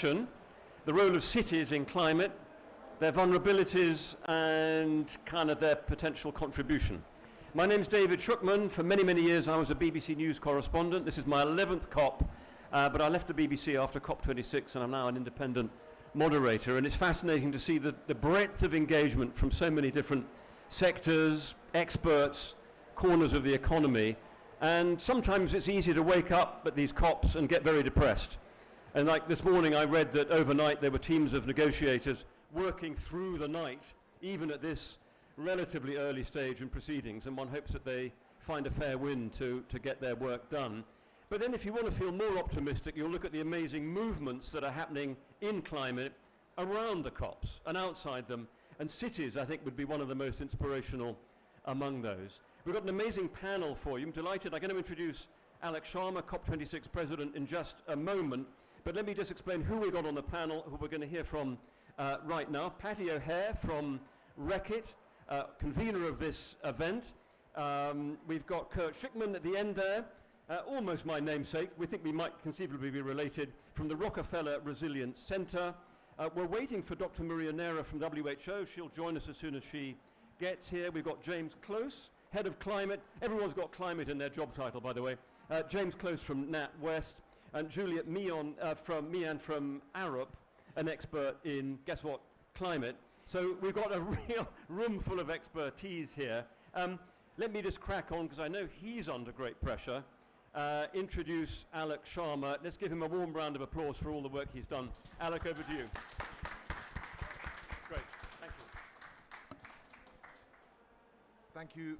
session, the role of cities in climate, their vulnerabilities and kind of their potential contribution. My name's David Shukman. For many, many years I was a BBC News correspondent. This is my 11th COP, but I left the BBC after COP26 and I'm now an independent moderator, and it's fascinating to see the breadth of engagement from so many different sectors, experts, corners of the economy, and sometimes it's easy to wake up at these COPs and get very depressed. And like this morning I read that overnight there were teams of negotiators working through the night, even at this relatively early stage in proceedings, and one hopes that they find a fair wind to get their work done. But then if you want to feel more optimistic, you'll look at the amazing movements that are happening in climate around the COPs and outside them, and cities I think would be one of the most inspirational among those. We've got an amazing panel for you. I'm delighted. I'm going to introduce Alex Sharma, COP26 President, in just a moment, but let me just explain who we've got on the panel, who we're going to hear from right now. Patty O'Hare from Reckitt, convener of this event. We've got Kurt Schickman at the end there, almost my namesake. We think we might conceivably be related, from the Rockefeller Resilience Center. We're waiting for Dr. Maria Nera from WHO. She'll join us as soon as she gets here. We've got James Close, Head of Climate. Everyone's got climate in their job title, by the way. James Close from NatWest, and Juliet Meehan from Arup, an expert in, guess what, climate. So we've got a real room full of expertise here. Let me just crack on, because I know he's under great pressure. Introduce Alex Sharma. Let's give him a warm round of applause for all the work he's done. Alec, over to you. Great, thank you.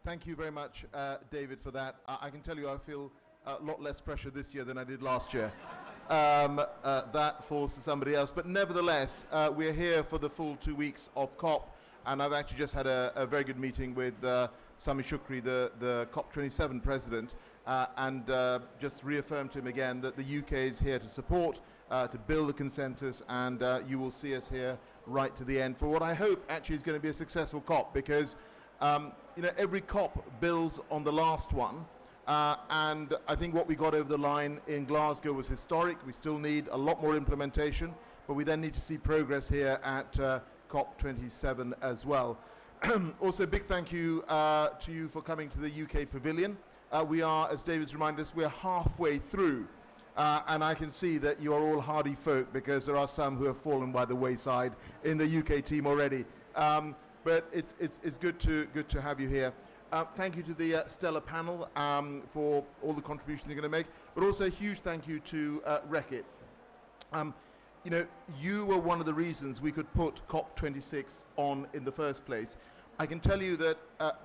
Thank you very much, David, for that. I can tell you I feel a lot less pressure this year than I did last year. That falls to somebody else. But nevertheless, we're here for the full 2 weeks of COP, and I've actually just had a very good meeting with Sami Shukri, the COP27 president, and just reaffirmed to him again that the UK is here to support, to build a consensus, and you will see us here right to the end for what I hope actually is going to be a successful COP, because every COP builds on the last one. And I think what we got over the line in Glasgow was historic. We still need a lot more implementation, but we then need to see progress here at COP27 as well. Also, big thank you to you for coming to the UK Pavilion. We are, as David's reminded us, we're halfway through. And I can see that you are all hardy folk, because there are some who have fallen by the wayside in the UK team already. But it's good to have you here. Thank you to the stellar panel for all the contributions you're going to make, but also a huge thank you to Reckitt. You were one of the reasons we could put COP26 on in the first place. I can tell you that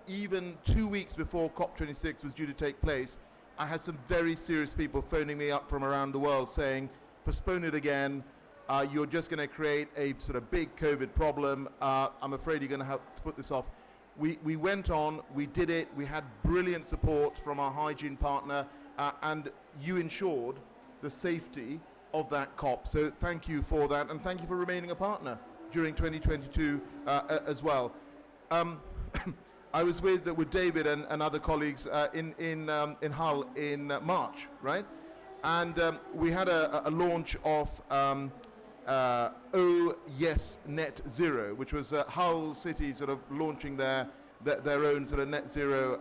even 2 weeks before COP26 was due to take place, I had some very serious people phoning me up from around the world saying, postpone it again, you're just going to create a sort of big COVID problem, I'm afraid you're going to have to put this off. We went on, we did it, we had brilliant support from our hygiene partner, and you ensured the safety of that COP. So thank you for that, and thank you for remaining a partner during 2022 as well. I was with David and other colleagues in Hull in March, right? And we had a launch of Oh Yes Net Zero, which was Hull City sort of launching their own sort of net zero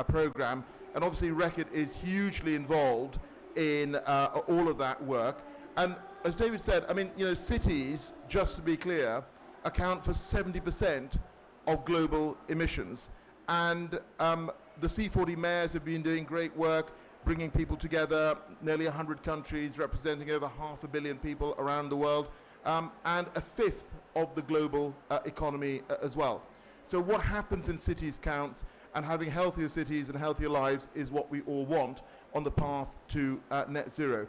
program, and obviously Reckitt is hugely involved in all of that work. And as David said, I mean, cities, just to be clear, account for 70% of global emissions, and the C40 mayors have been doing great work, bringing people together, nearly 100 countries, representing over 500 million people around the world, and a fifth of the global economy as well. So what happens in cities counts, and having healthier cities and healthier lives is what we all want on the path to net zero.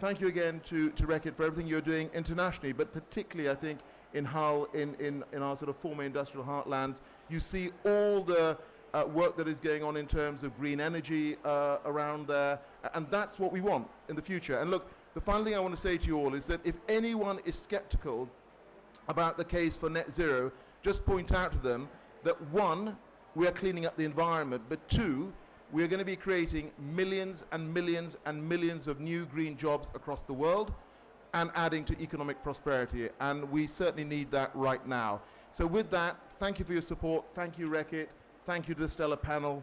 Thank you again to Reckitt for everything you're doing internationally, but particularly I think in Hull, in our sort of former industrial heartlands. You see all the work that is going on in terms of green energy around there, and that's what we want in the future. And look, the final thing I want to say to you all is that if anyone is skeptical about the case for net zero, just point out to them that one, we are cleaning up the environment, but two, we're going to be creating millions and millions and millions of new green jobs across the world and adding to economic prosperity. And we certainly need that right now. So with that, thank you for your support. Thank you, Reckitt. Thank you to the Stellar panel.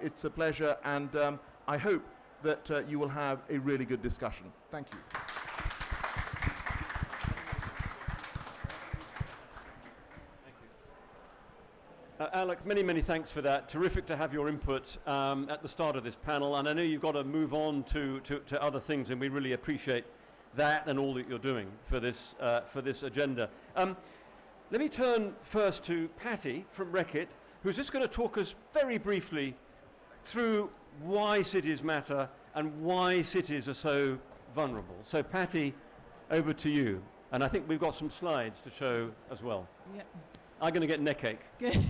It's a pleasure, and I hope that you will have a really good discussion. Thank you. Alex, many, many thanks for that. Terrific to have your input at the start of this panel, and I know you've got to move on to other things, and we really appreciate that and all that you're doing for this agenda. Let me turn first to Patty from Reckitt, who's just going to talk us very briefly through why cities matter and why cities are so vulnerable. So Patty, over to you. And I think we've got some slides to show as well. Yep. I'm going to get neck ache. Good.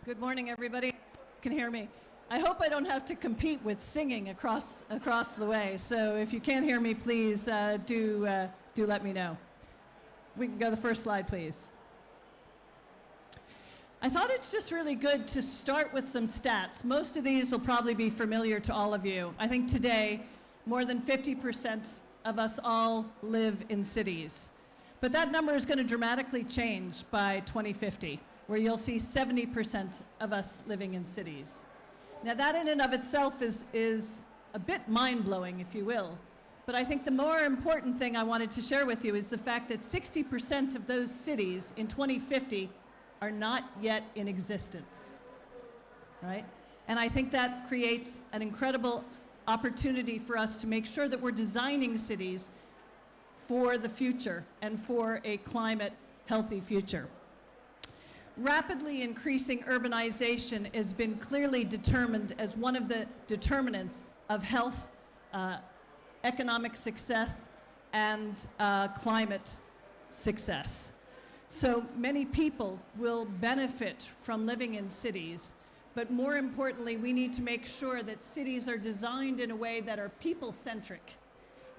Good morning, everybody. You can hear me. I hope I don't have to compete with singing across the way. So if you can't hear me, please do let me know. We can go to the first slide, please. I thought it's just really good to start with some stats. Most of these will probably be familiar to all of you. I think today, more than 50% of us all live in cities. But that number is going to dramatically change by 2050, where you'll see 70% of us living in cities. Now that in and of itself is a bit mind-blowing, if you will. But I think the more important thing I wanted to share with you is the fact that 60% of those cities in 2050 are not yet in existence, right? And I think that creates an incredible opportunity for us to make sure that we're designing cities for the future and for a climate-healthy future. Rapidly increasing urbanization has been clearly determined as one of the determinants of health, economic success, and climate success. So many people will benefit from living in cities, but more importantly, we need to make sure that cities are designed in a way that are people-centric.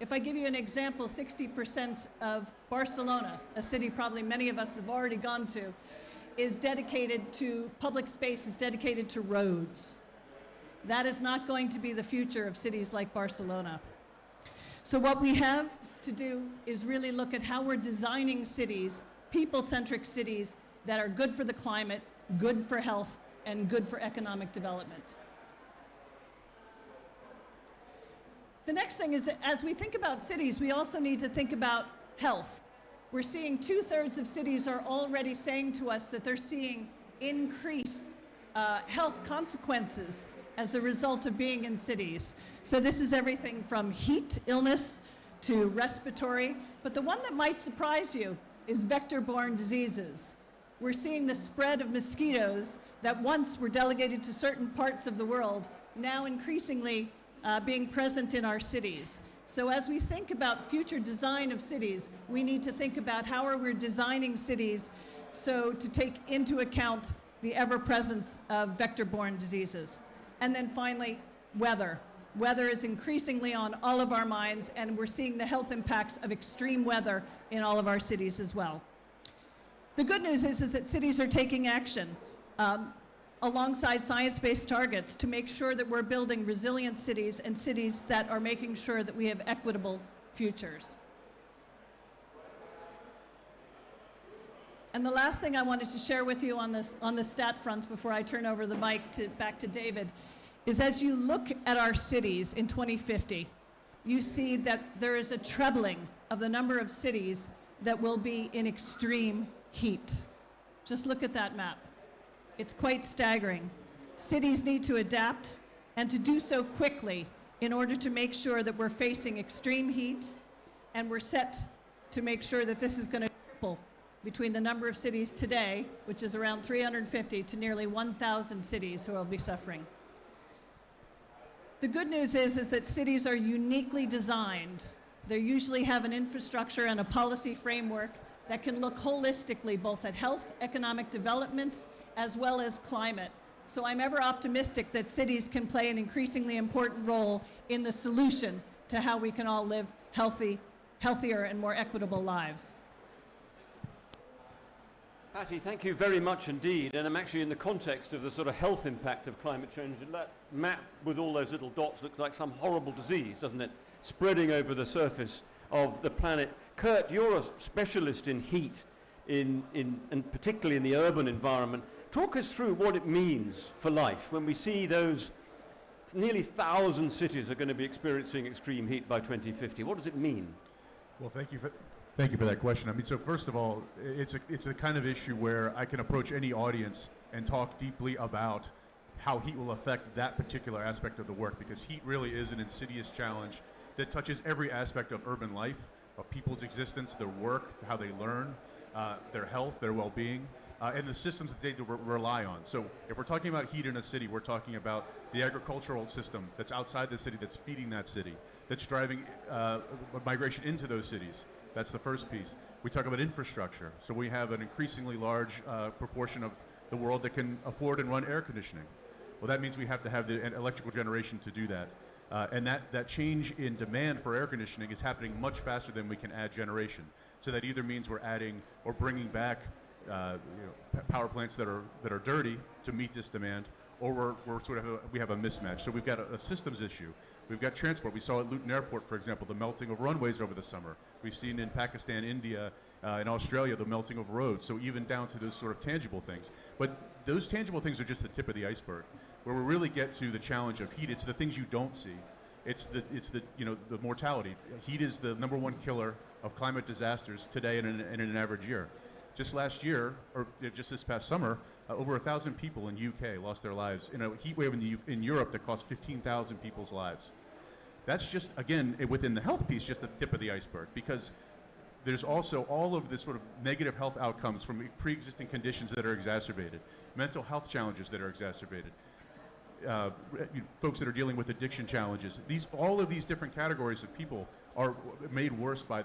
If I give you an example, 60% of Barcelona, a city probably many of us have already gone to, is dedicated to, public space is dedicated to roads. That is not going to be the future of cities like Barcelona. So what we have to do is really look at how we're designing cities, people-centric cities that are good for the climate, good for health, and good for economic development. The next thing is that as we think about cities, we also need to think about health. We're seeing 2/3 of cities are already saying to us that they're seeing increased health consequences as a result of being in cities. So this is everything from heat illness to respiratory, but the one that might surprise you is vector-borne diseases. We're seeing the spread of mosquitoes that once were delegated to certain parts of the world, now increasingly being present in our cities. So as we think about future design of cities, we need to think about how are we designing cities so to take into account the ever-presence of vector-borne diseases. And then finally, weather. Weather is increasingly on all of our minds, and we're seeing the health impacts of extreme weather in all of our cities as well. The good news is that cities are taking action alongside science-based targets to make sure that we're building resilient cities and cities that are making sure that we have equitable futures. And the last thing I wanted to share with you on the stat front before I turn over the mic back to David is as you look at our cities in 2050, you see that there is a trebling of the number of cities that will be in extreme heat. Just look at that map. It's quite staggering. Cities need to adapt and to do so quickly in order to make sure that we're facing extreme heat, and we're set to make sure that this is going to triple between the number of cities today, which is around 350, to nearly 1,000 cities who will be suffering. The good news is that cities are uniquely designed. They usually have an infrastructure and a policy framework that can look holistically both at health, economic development, as well as climate. So I'm ever optimistic that cities can play an increasingly important role in the solution to how we can all live healthier and more equitable lives. Patty, thank you very much indeed. And I'm actually in the context of the sort of health impact of climate change. That map with all those little dots looks like some horrible disease, doesn't it? Spreading over the surface of the planet. Kurt, you're a specialist in heat, and particularly in the urban environment. Talk us through what it means for life when we see those nearly 1,000 cities are going to be experiencing extreme heat by 2050. What does it mean? Well, thank you for that question. I mean, so first of all, it's a kind of issue where I can approach any audience and talk deeply about how heat will affect that particular aspect of the work, because heat really is an insidious challenge that touches every aspect of urban life, of people's existence, their work, how they learn, their health, their well-being, and the systems that they rely on. So if we're talking about heat in a city, we're talking about the agricultural system that's outside the city, that's feeding that city, that's driving migration into those cities. That's the first piece. We talk about infrastructure. So we have an increasingly large proportion of the world that can afford and run air conditioning. Well, that means we have to have the electrical generation to do that. And that change in demand for air conditioning is happening much faster than we can add generation. So that either means we're adding or bringing back power plants that are dirty to meet this demand, or we have a mismatch. So we've got a systems issue. We've got transport. We saw at Luton Airport, for example, the melting of runways over the summer. We've seen in Pakistan, India, and Australia, the melting of roads. So even down to those sort of tangible things. But those tangible things are just the tip of the iceberg. Where we really get to the challenge of heat, it's the things you don't see. It's the mortality. Heat is the #1 killer of climate disasters today in an average year. Just last year, or just this past summer, over 1,000 people in UK lost their lives in a heat wave in Europe that cost 15,000 people's lives. That's just, again, within the health piece, just the tip of the iceberg, because there's also all of the sort of negative health outcomes from pre-existing conditions that are exacerbated, mental health challenges that are exacerbated, folks that are dealing with addiction challenges. All of these different categories of people are made worse by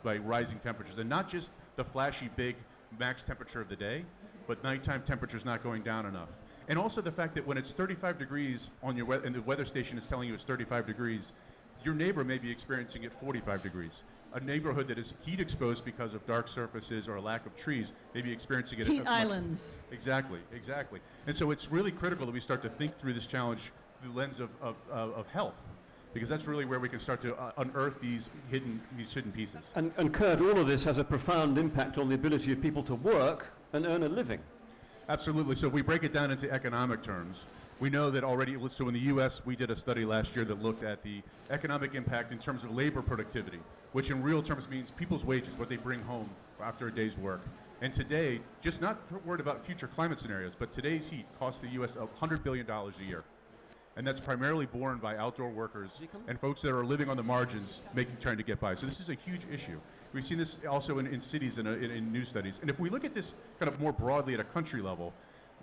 rising temperatures, and not just the flashy big max temperature of the day, but nighttime temperatures not going down enough. And also the fact that when it's 35 degrees and the weather station is telling you it's 35 degrees, your neighbor may be experiencing it 45 degrees. A neighborhood that is heat exposed because of dark surfaces or a lack of trees may be experiencing it. Heat islands. Exactly. And so it's really critical that we start to think through this challenge through the lens of health, because that's really where we can start to unearth these hidden pieces. And Kurt, all of this has a profound impact on the ability of people to work and earn a living. Absolutely. So if we break it down into economic terms, we know that already, so in the US, we did a study last year that looked at the economic impact in terms of labor productivity, which in real terms means people's wages, what they bring home after a day's work. And today, just not worried about future climate scenarios, but today's heat costs the US $100 billion a year. And that's primarily borne by outdoor workers and folks that are living on the margins, trying to get by. So this is a huge issue. We've seen this also in cities and in new studies. And if we look at this kind of more broadly at a country level,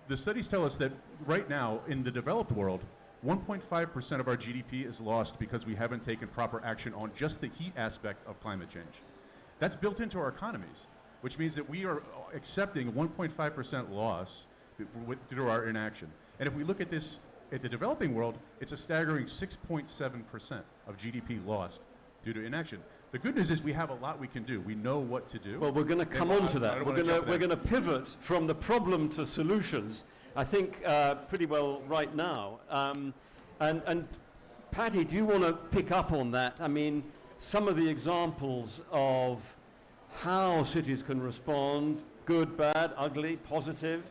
the studies tell us that right now in the developed world, 1.5% of our GDP is lost because we haven't taken proper action on just the heat aspect of climate change. That's built into our economies, which means that we are accepting 1.5% loss through our inaction. And if we look at this at the developing world, it's a staggering 6.7% of GDP lost due to inaction. The good news is we have a lot we can do. We know what to do. Well, we're going to come on to that. We're going to pivot from the problem to solutions, I think, pretty well right now. And Patty, do you want to pick up on that? I mean, some of the examples of how cities can respond, good, bad, ugly, positive,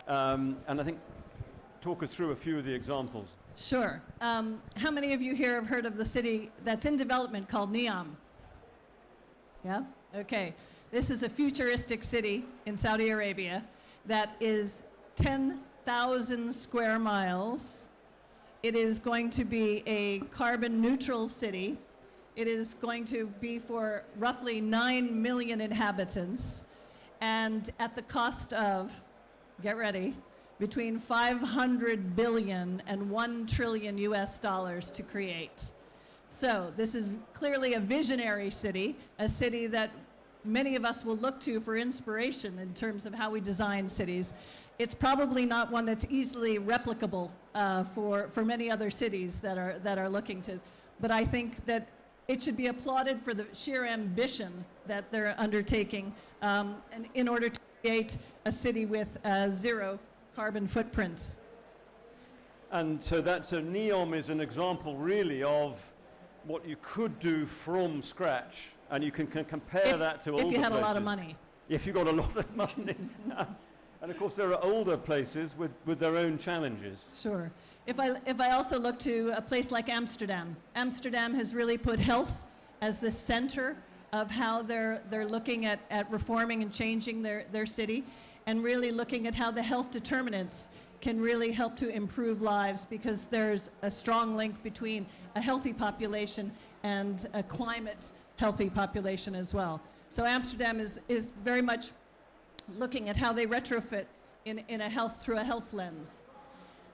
and I think talk us through a few of the examples. Sure. How many of you here have heard of the city that's in development called Neom? Yeah? Okay. This is a futuristic city in Saudi Arabia that is 10,000 square miles. It is going to be a carbon neutral city. It is going to be for roughly 9 million inhabitants, and at the cost of, get ready, between 500 billion and 1 trillion US dollars to create. So this is clearly a visionary city, a city that many of us will look to for inspiration in terms of how we design cities. It's probably not one that's easily replicable for many other cities that are looking to, but I think that it should be applauded for the sheer ambition that they're undertaking and in order to create a city with zero carbon footprint. And so NEOM is an example really of what you could do from scratch, and you can compare that to older places. If you had a lot of money. If you got a lot of money. And of course there are older places with their own challenges. Sure. If I also look to a place like Amsterdam, Amsterdam has really put health as the center of how they're looking at reforming and changing their city, and really looking at how the health determinants can really help to improve lives, because there's a strong link between a healthy population and a climate healthy population as well. So Amsterdam is very much looking at how they retrofit through a health lens.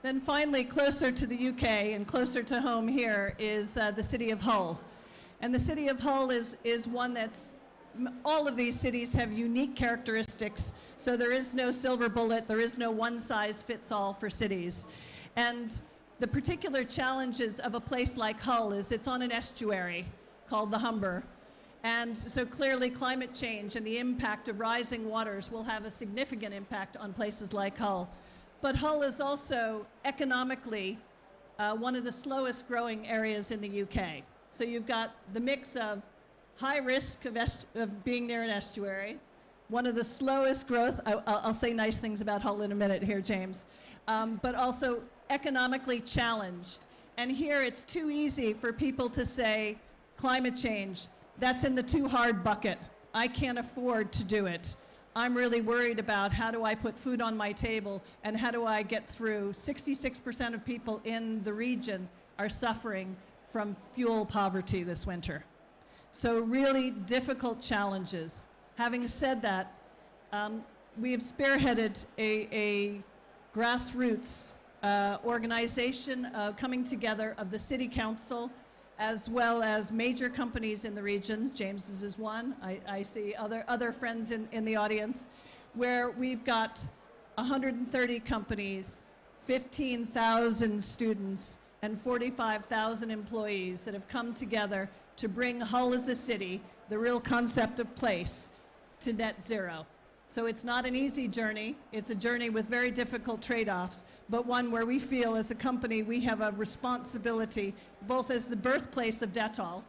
Then finally, closer to the UK and closer to home here is the city of Hull. And the city of Hull is one that's, all of these cities have unique characteristics, so there is no silver bullet, there is no one size fits all for cities. And the particular challenges of a place like Hull is it's on an estuary called the Humber. And so clearly climate change and the impact of rising waters will have a significant impact on places like Hull. But Hull is also economically one of the slowest growing areas in the UK. So you've got the mix of high risk of being near an estuary, one of the slowest growth, I'll say nice things about Hull in a minute here, James, but also economically challenged. And here it's too easy for people to say climate change, that's in the too hard bucket. I can't afford to do it. I'm really worried about how do I put food on my table and how do I get through. 66% of people in the region are suffering from fuel poverty this winter. So really difficult challenges. Having said that, we have spearheaded a grassroots organization coming together of the City Council, as well as major companies in the regions. James's is one. I see other friends in the audience, where we've got 130 companies, 15,000 students, and 45,000 employees that have come together to bring Hull as a city, the real concept of place, to net zero. So it's not an easy journey. It's a journey with very difficult trade-offs, but one where we feel as a company we have a responsibility, both as the birthplace of Dettol,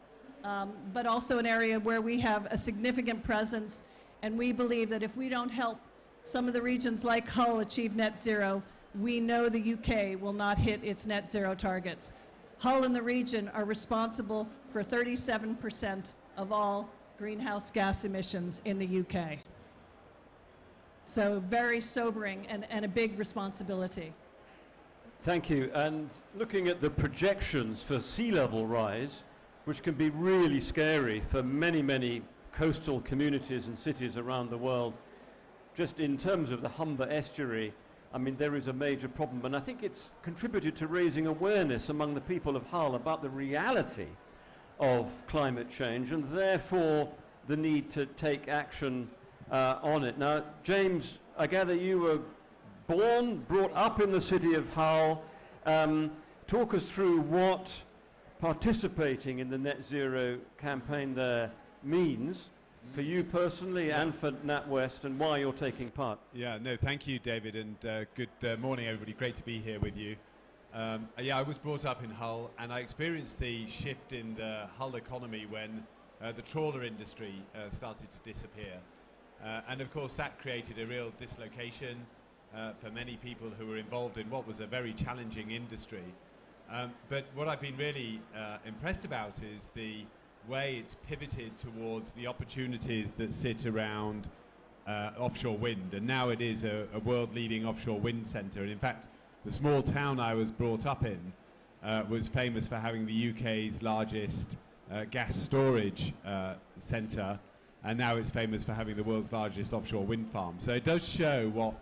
but also an area where we have a significant presence, and we believe that if we don't help some of the regions like Hull achieve net zero, we know the UK will not hit its net zero targets. Hull and the region are responsible for 37% of all greenhouse gas emissions in the UK. So very sobering and a big responsibility. Thank you. And looking at the projections for sea level rise, which can be really scary for many, many coastal communities and cities around the world, just in terms of the Humber estuary, I mean, there is a major problem, and I think it's contributed to raising awareness among the people of Hull about the reality of climate change, and therefore the need to take action on it. Now, James, I gather you were brought up in the city of Hull. Talk us through what participating in the net zero campaign there means for you personally and for NatWest, and why you're taking part. Yeah, no, thank you, David, and good morning, everybody. Great to be here with you. Yeah, I was brought up in Hull, and I experienced the shift in the Hull economy when the trawler industry started to disappear. And of course, that created a real dislocation for many people who were involved in what was a very challenging industry. But what I've been really impressed about is the way it's pivoted towards the opportunities that sit around offshore wind, and now it is a world-leading offshore wind centre. And in fact, the small town I was brought up in was famous for having the UK's largest gas storage centre, and now it's famous for having the world's largest offshore wind farm. So it does show what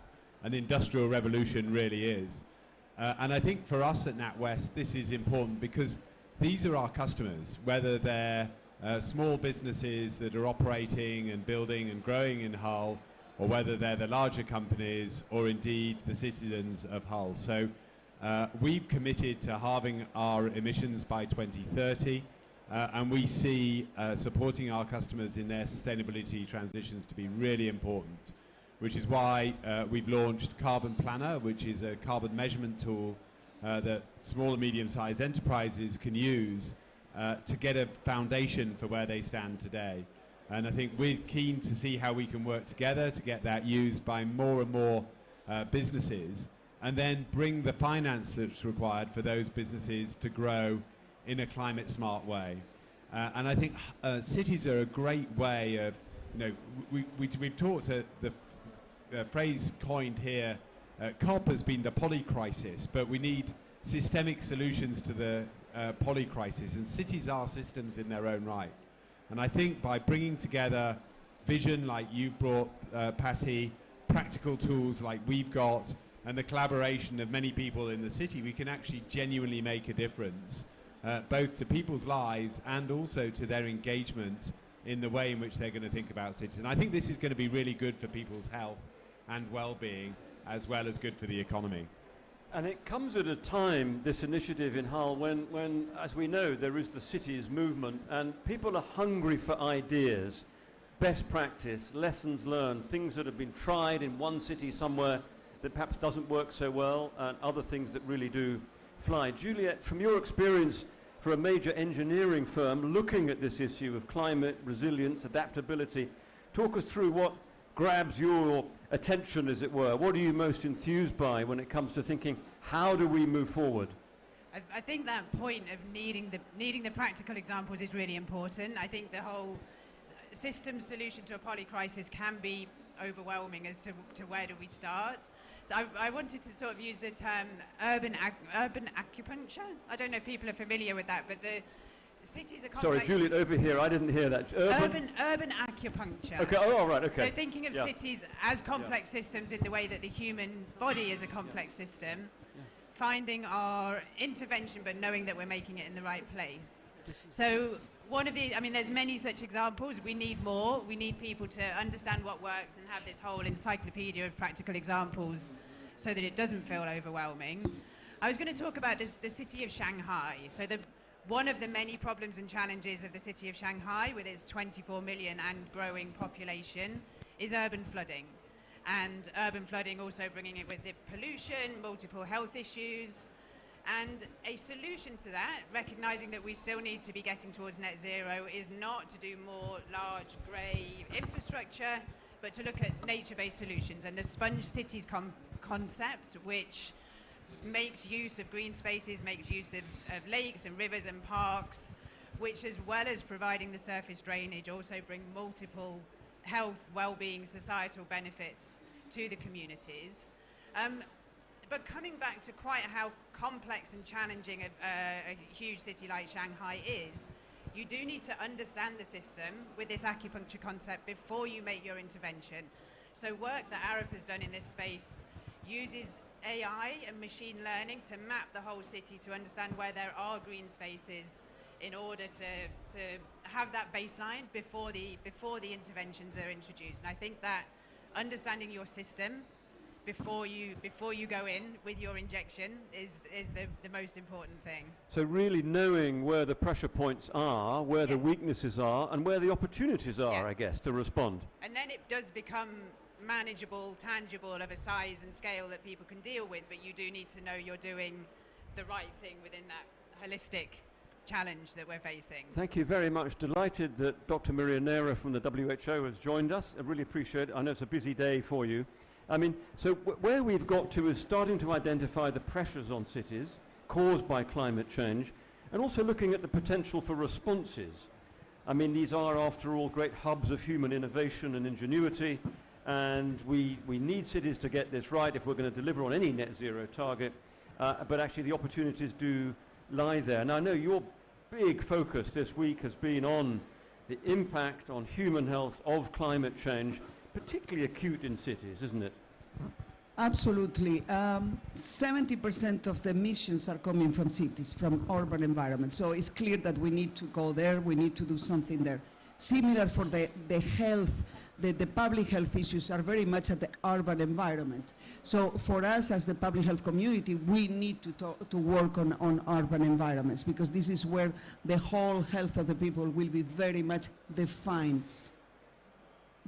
an industrial revolution really is. And I think for us at NatWest, this is important because these are our customers, whether they're small businesses that are operating and building and growing in Hull, or whether they're the larger companies, or indeed the citizens of Hull. So we've committed to halving our emissions by 2030, and we see supporting our customers in their sustainability transitions to be really important. which is why we've launched Carbon Planner, which is a carbon measurement tool that small and medium-sized enterprises can use to get a foundation for where they stand today. And I think we're keen to see how we can work together to get that used by more and more businesses, and then bring the finance that's required for those businesses to grow in a climate smart way. And I think cities are a great way of, we've talked, the phrase coined here, COP has been the poly crisis, but we need systemic solutions to the poly crisis, and cities are systems in their own right. And I think by bringing together vision like you've brought, Patty, practical tools like we've got, and the collaboration of many people in the city, we can actually genuinely make a difference, both to people's lives and also to their engagement in the way in which they're going to think about cities. And I think this is going to be really good for people's health and well-being, as well as good for the economy. And it comes at a time, this initiative in Hull, when, as we know, there is the cities movement and people are hungry for ideas, best practice, lessons learned, things that have been tried in one city somewhere that perhaps doesn't work so well, and other things that really do fly. Juliet, from your experience for a major engineering firm looking at this issue of climate, resilience, adaptability, talk us through what grabs your attention, as it were. What are you most enthused by when it comes to thinking, how do we move forward? I think that point of needing the practical examples is really important. I think the whole system solution to a poly crisis can be overwhelming as to where do we start. So I wanted to sort of use the term urban acupuncture. I don't know if people are familiar with that, but the cities are complex. Sorry, Juliet, over here, I didn't hear that. Urban acupuncture. Okay, oh, all right, okay. So thinking of cities as complex systems in the way that the human body is a complex system, finding our intervention but knowing that we're making it in the right place. So one of the, I mean, there's many such examples. We need more. We need people to understand what works and have this whole encyclopedia of practical examples so that it doesn't feel overwhelming. I was going to talk about the city of Shanghai. So one of the many problems and challenges of the city of Shanghai, with its 24 million and growing population, is urban flooding. And urban flooding also bringing it with it pollution, multiple health issues. And a solution to that, recognizing that we still need to be getting towards net zero, is not to do more large grey infrastructure, but to look at nature-based solutions. And the sponge cities concept, which makes use of green spaces, makes use of lakes and rivers and parks, which, as well as providing the surface drainage, also bring multiple health, well-being, societal benefits to the communities. But coming back to quite how complex and challenging a huge city like Shanghai is, you do need to understand the system with this acupuncture concept before you make your intervention. So work that Arab has done in this space uses AI and machine learning to map the whole city to understand where there are green spaces in order to have that baseline before the interventions are introduced. And I think that understanding your system before you go in with your injection is the most important thing. So really knowing where the pressure points are, where the weaknesses are, and where the opportunities are, I guess, to respond. And then it does become manageable, tangible, of a size and scale that people can deal with, but you do need to know you're doing the right thing within that holistic challenge that we're facing. Thank you very much. Delighted that Dr. Marianera from the WHO has joined us. I really appreciate it. I know it's a busy day for you. I mean, so where we've got to is starting to identify the pressures on cities caused by climate change, and also looking at the potential for responses. I mean, these are, after all, great hubs of human innovation and ingenuity, and we need cities to get this right if we're going to deliver on any net zero target, but actually the opportunities do lie there. And I know your big focus this week has been on the impact on human health of climate change, particularly acute in cities, isn't it? Absolutely. 70% of the emissions are coming from cities, from urban environments. So it's clear that we need to go there, we need to do something there. Similar for the health, the public health issues are very much at the urban environment. So for us as the public health community, we need to work on urban environments, because this is where the whole health of the people will be very much defined.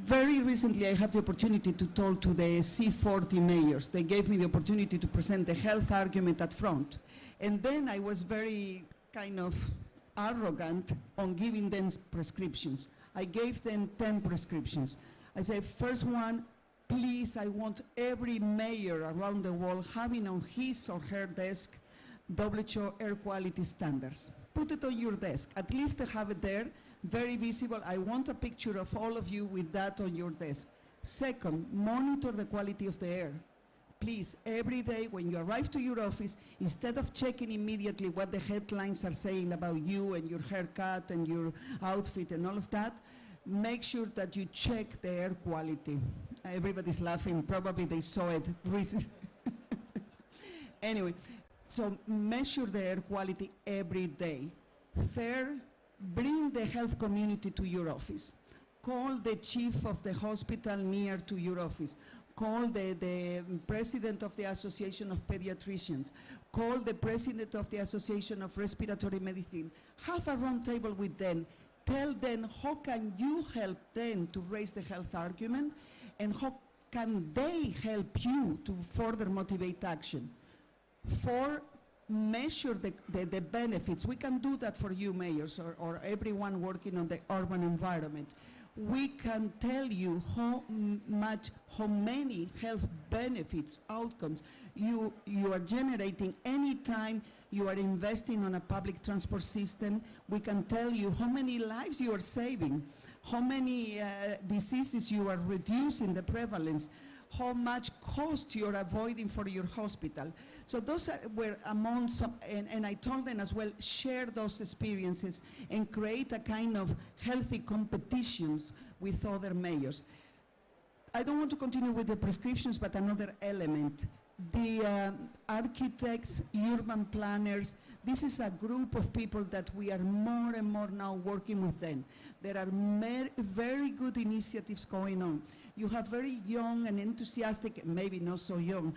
Very recently, I had the opportunity to talk to the C40 mayors. They gave me the opportunity to present the health argument at front. And then I was very kind of arrogant on giving them prescriptions. I gave them 10 prescriptions. I said, first one, please, I want every mayor around the world having on his or her desk WHO air quality standards. Put it on your desk, at least to have it there, very visible. I want a picture of all of you with that on your desk. Second, monitor the quality of the air. Please, every day when you arrive to your office, instead of checking immediately what the headlines are saying about you and your haircut and your outfit and all of that, make sure that you check the air quality. Everybody's laughing, probably they saw it recently. Anyway, so measure the air quality every day. Third, bring the health community to your office. Call the chief of the hospital near to your office. Call the president of the Association of Pediatricians. Call the president of the Association of Respiratory Medicine. Have a round table with them. Tell them how can you help them to raise the health argument and how can they help you to further motivate action. Four, measure the benefits. We can do that for you, mayors, or everyone working on the urban environment. We can tell you how many health benefits, outcomes you are generating anytime you are investing on a public transport system. We can tell you how many lives you are saving, how many diseases you are reducing the prevalence, how much cost you're avoiding for your hospital. So those were among some, and I told them as well, share those experiences and create a kind of healthy competitions with other mayors. I don't want to continue with the prescriptions, but another element. The architects, urban planners, this is a group of people that we are more and more now working with them. There are very good initiatives going on. You have very young and enthusiastic, maybe not so young,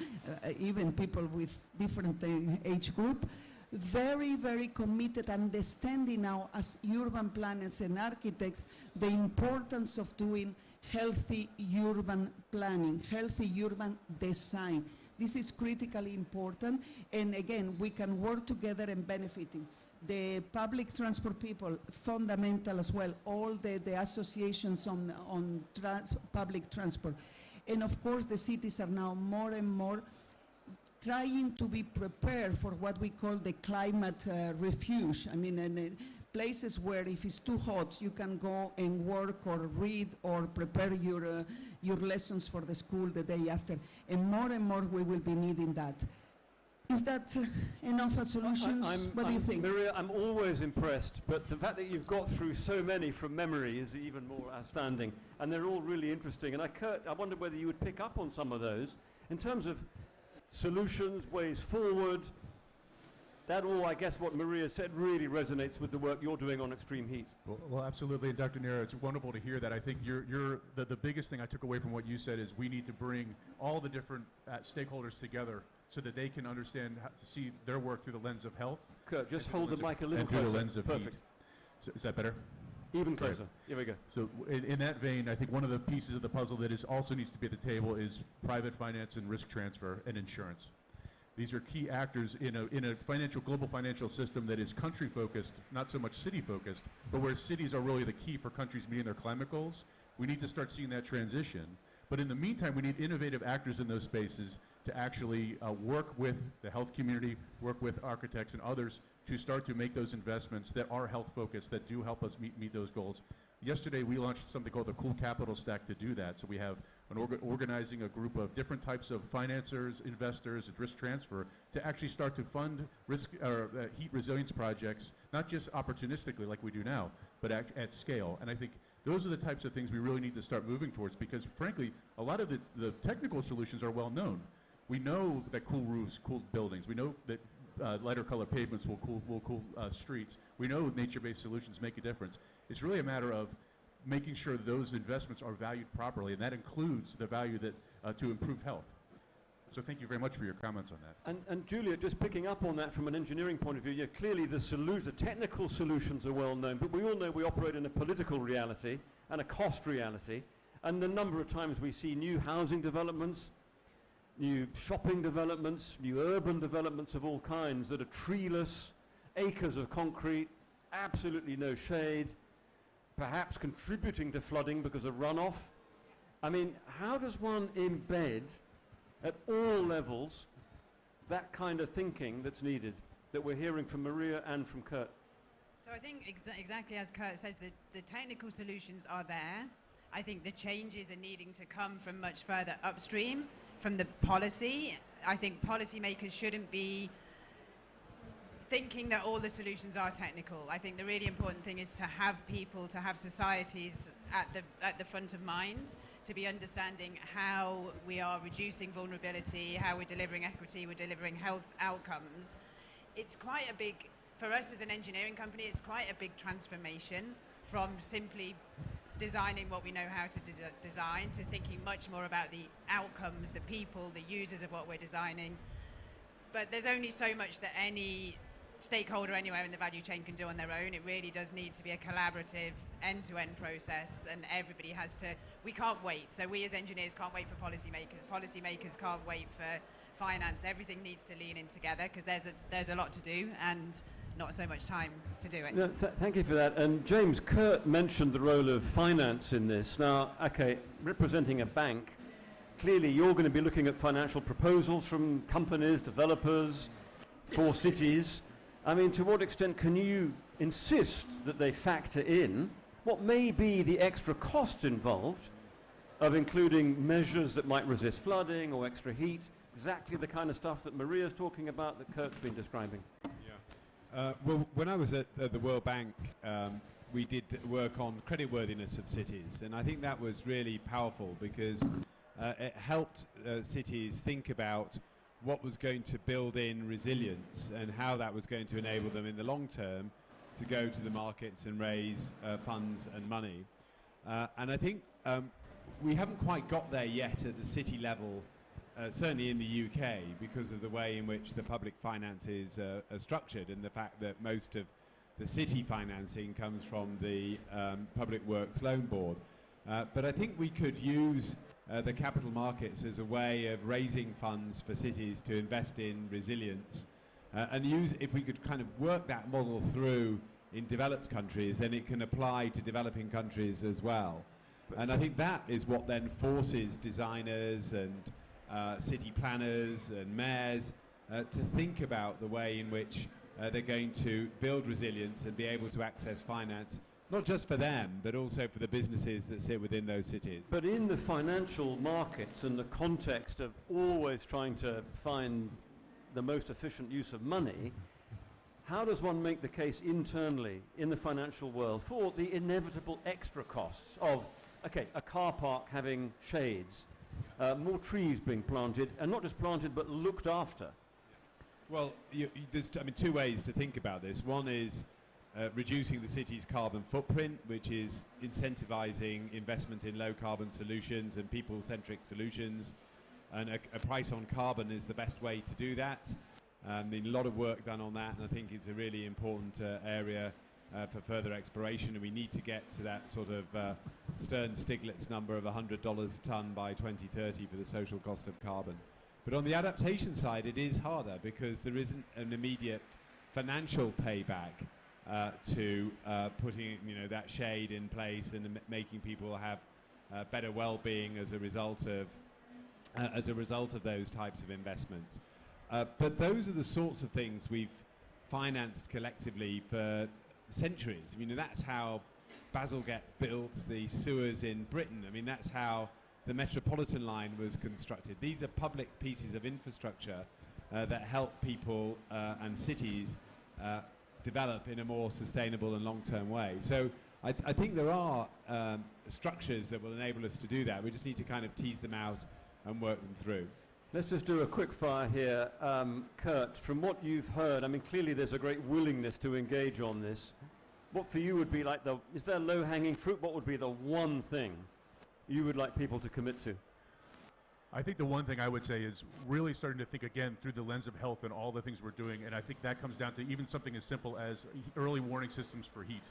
even people with different age group, very, very committed, understanding now as urban planners and architects the importance of doing healthy urban planning, healthy urban design. This is critically important, and again, we can work together and benefiting. The public transport people, fundamental as well, all the associations on public transport. And of course, the cities are now more and more trying to be prepared for what we call the climate refuge. I mean, places where if it's too hot, you can go and work or read or prepare your lessons for the school the day after. And more we will be needing that. Is that enough of solutions? What do you think? Maria, I'm always impressed, but the fact that you've got through so many from memory is even more outstanding. And they're all really interesting. And Kurt, I wonder whether you would pick up on some of those in terms of solutions, ways forward. That all, I guess, what Maria said really resonates with the work you're doing on extreme heat. Well, absolutely. And Dr. Nera, it's wonderful to hear that. I think the biggest thing I took away from what you said is we need to bring all the different stakeholders together so that they can understand how to see their work through the lens of health. Kurt, just hold the mic a little and closer. Through the lens of Perfect. heat. So, is that better? Even closer. Great. Here we go. So in that vein, I think one of the pieces of the puzzle that also needs to be at the table is private finance and risk transfer and insurance. These are key actors in a global financial system that is country-focused, not so much city-focused, but where cities are really the key for countries meeting their climate goals. We need to start seeing that transition. But in the meantime, we need innovative actors in those spaces to actually work with the health community, work with architects and others to start to make those investments that are health-focused, that do help us meet those goals. Yesterday, we launched something called the Cool Capital Stack to do that. So we have organizing a group of different types of financiers, investors, and risk transfer to actually start to fund heat resilience projects, not just opportunistically like we do now, but at scale. And I think those are the types of things we really need to start moving towards because, frankly, a lot of the technical solutions are well known. We know that cool roofs cool buildings. We know that lighter color pavements will cool streets. We know nature-based solutions make a difference. It's really a matter of making sure that those investments are valued properly, and that includes the value that to improve health. So thank you very much for your comments on that. And Julia, just picking up on that from an engineering point of view, yeah, clearly the technical solutions are well known, but we all know we operate in a political reality and a cost reality. And the number of times we see new housing developments, new shopping developments, new urban developments of all kinds that are treeless, acres of concrete, absolutely no shade, perhaps contributing to flooding because of runoff. I mean, how does one embed at all levels that kind of thinking that's needed, that we're hearing from Maria and from Kurt? So I think exactly as Kurt says, the technical solutions are there. I think the changes are needing to come from much further upstream, from the policy. I think policymakers shouldn't be thinking that all the solutions are technical. I think the really important thing is to have people, to have societies at the front of mind, to be understanding how we are reducing vulnerability, how we're delivering equity, we're delivering health outcomes. It's quite a big, for us as an engineering company, it's quite a big transformation from simply designing what we know how to design to thinking much more about the outcomes, the people, the users of what we're designing. But there's only so much that any stakeholder anywhere in the value chain can do on their own. It really does need to be a collaborative end-to-end process, and everybody has to, we can't wait. So we as engineers can't wait for policymakers can't wait for finance. Everything needs to lean in together because there's a lot to do and not so much time to do it. No, thank you for that. And James, Kurt mentioned the role of finance in this. Now, okay, representing a bank, clearly you're going to be looking at financial proposals from companies, developers, for cities. I mean, to what extent can you insist that they factor in what may be the extra costs involved of including measures that might resist flooding or extra heat, exactly the kind of stuff that Maria's talking about, that Kurt's been describing? Well, when I was at the World Bank, we did work on creditworthiness of cities, and I think that was really powerful because it helped cities think about what was going to build in resilience and how that was going to enable them in the long term to go to the markets and raise funds and money. And I think we haven't quite got there yet at the city level, certainly in the UK, because of the way in which the public finances are structured and the fact that most of the city financing comes from the Public Works Loan Board. But I think we could use the capital markets as a way of raising funds for cities to invest in resilience and use, if we could kind of work that model through in developed countries, then it can apply to developing countries as well. And I think that is what then forces designers and city planners and mayors to think about the way in which they're going to build resilience and be able to access finance, not just for them, but also for the businesses that sit within those cities. But in the financial markets and the context of always trying to find the most efficient use of money, how does one make the case internally in the financial world for the inevitable extra costs of, okay, a car park having shades, more trees being planted, and not just planted but looked after? Well, there's two ways to think about this. One is reducing the city's carbon footprint, which is incentivizing investment in low carbon solutions and people-centric solutions. And a price on carbon is the best way to do that. A lot of work done on that, and I think it's a really important area for further exploration, and we need to get to that sort of Stern-Stiglitz number of $100 a tonne by 2030 for the social cost of carbon. But on the adaptation side, it is harder because there isn't an immediate financial payback to putting that shade in place and making people have better well-being as a result of those types of investments. But those are the sorts of things we've financed collectively for centuries. That's how Bazalgette built the sewers in Britain. That's how the Metropolitan line was constructed. These are public pieces of infrastructure that help people and cities develop in a more sustainable and long-term way. So I think there are structures that will enable us to do that. We just need to kind of tease them out and work them through. Let's just do a quick fire here. Kurt, from what you've heard, clearly there's a great willingness to engage on this. What for you would be like is there low-hanging fruit? What would be the one thing you would like people to commit to? I think the one thing I would say is really starting to think again through the lens of health and all the things we're doing, and I think that comes down to even something as simple as early warning systems for heat.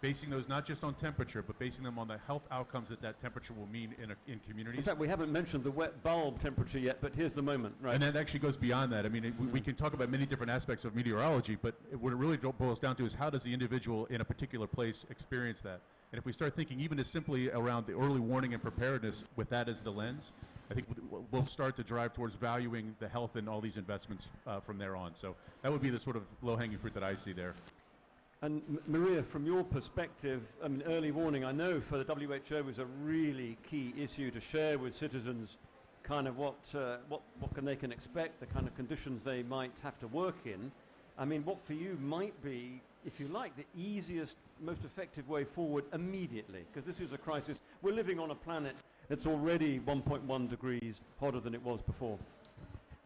basing those not just on temperature, but basing them on the health outcomes that that temperature will mean in communities. In fact, we haven't mentioned the wet bulb temperature yet, but here's the moment, right? And that actually goes beyond that. I mean, we can talk about many different aspects of meteorology, but what it really boils down to is how does the individual in a particular place experience that? And if we start thinking even as simply around the early warning and preparedness with that as the lens, I think we'll start to drive towards valuing the health in all these investments from there on. So that would be the sort of low-hanging fruit that I see there. And Maria, from your perspective, I mean, early warning, I know for the WHO is a really key issue to share with citizens kind of what they can expect, the kind of conditions they might have to work in. I mean, what for you might be, if you like, the easiest, most effective way forward immediately, because this is a crisis. We're living on a planet that's already 1.1 degrees hotter than it was before.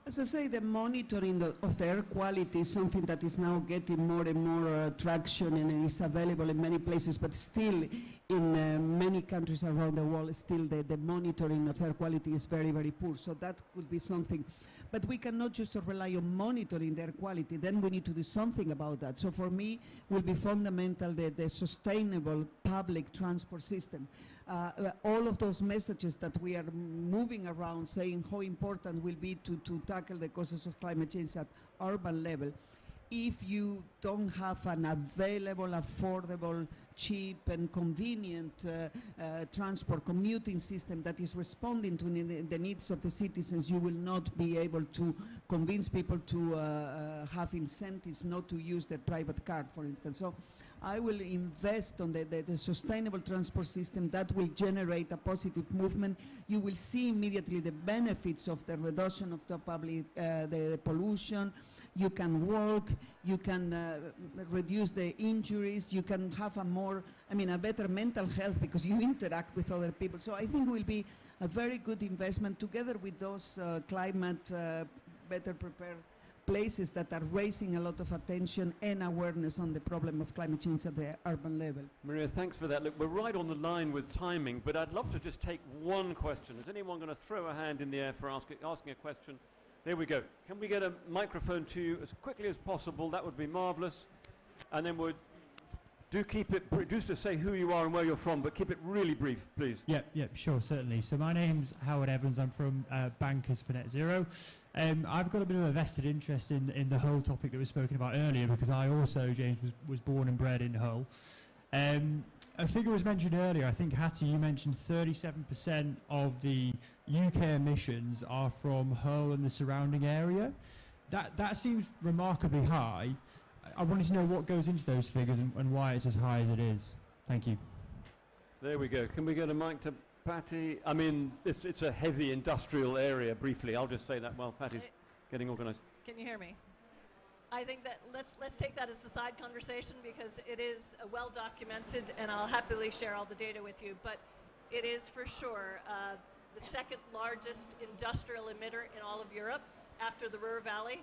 As I say, the monitoring of the air quality is something that is now getting more and more traction and is available in many places, but still in many countries around the world, still the monitoring of air quality is very, very poor. So that could be something. But we cannot just rely on monitoring the air quality, then we need to do something about that. So for me, will be fundamental the sustainable public transport system. All of those messages that we are moving around saying how important will be to tackle the causes of climate change at urban level. If you don't have an available, affordable, cheap and convenient transport commuting system that is responding to the needs of the citizens, you will not be able to convince people to have incentives not to use their private car, for instance. So I will invest on the sustainable transport system that will generate a positive movement. You will see immediately the benefits of the reduction of the public, the pollution. You can walk, you can reduce the injuries, you can have a better mental health because you interact with other people. So I think it will be a very good investment together with those climate better prepared places that are raising a lot of attention and awareness on the problem of climate change at the urban level. Maria, thanks for that. Look, we're right on the line with timing, but I'd love to just take one question. Is anyone going to throw a hand in the air for asking a question? There we go. Can we get a microphone to you as quickly as possible? That would be marvelous. And then do keep it brief. Do just say who you are and where you're from, but keep it really brief, please. Yeah, sure, certainly. So my name's Howard Evans. I'm from Bankers for Net Zero. I've got a bit of a vested interest in the Hull topic that was spoken about earlier because I also, James, was born and bred in Hull. A figure was mentioned earlier. I think, Hattie, you mentioned 37% of the UK emissions are from Hull and the surrounding area. That seems remarkably high. I wanted to know what goes into those figures and why it's as high as it is. Thank you. There we go. Can we get a mic to Patty? I mean, it's a heavy industrial area, briefly. I'll just say that while Patty's getting organised. Can you hear me? I think that let's take that as a side conversation because it is well documented, and I'll happily share all the data with you. But it is for sure the second largest industrial emitter in all of Europe after the Ruhr Valley,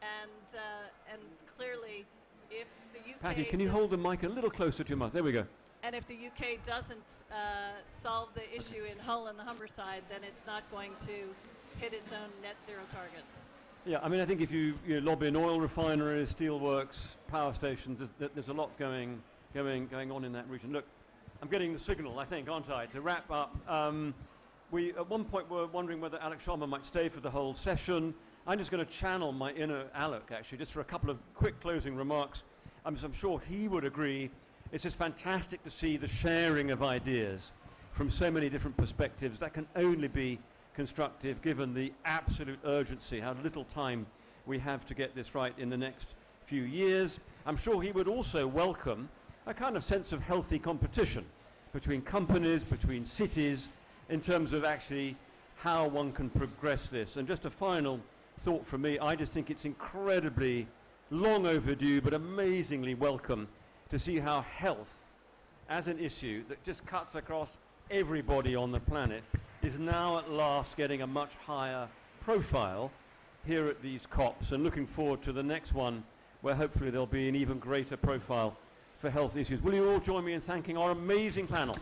and clearly, if the UK Patty, can you hold the mic a little closer to your mouth? There we go. And if the UK doesn't solve the issue in Hull and the Humberside, then it's not going to hit its own net zero targets. Yeah, I mean, I think if you lobby in oil refineries, steelworks, power stations, there's a lot going on in that region. Look, I'm getting the signal, I think, aren't I, to wrap up. We, at one point, were wondering whether Alec Sharma might stay for the whole session. I'm just going to channel my inner Alec, actually, just for a couple of quick closing remarks. I'm sure he would agree. It's just fantastic to see the sharing of ideas from so many different perspectives. That can only be constructive given the absolute urgency, how little time we have to get this right in the next few years. I'm sure he would also welcome a kind of sense of healthy competition between companies, between cities, in terms of actually how one can progress this. And just a final thought from me, I just think it's incredibly long overdue but amazingly welcome to see how health as an issue that just cuts across everybody on the planet is now at last getting a much higher profile here at these COPs, and looking forward to the next one where hopefully there'll be an even greater profile for health issues. Will you all join me in thanking our amazing panel?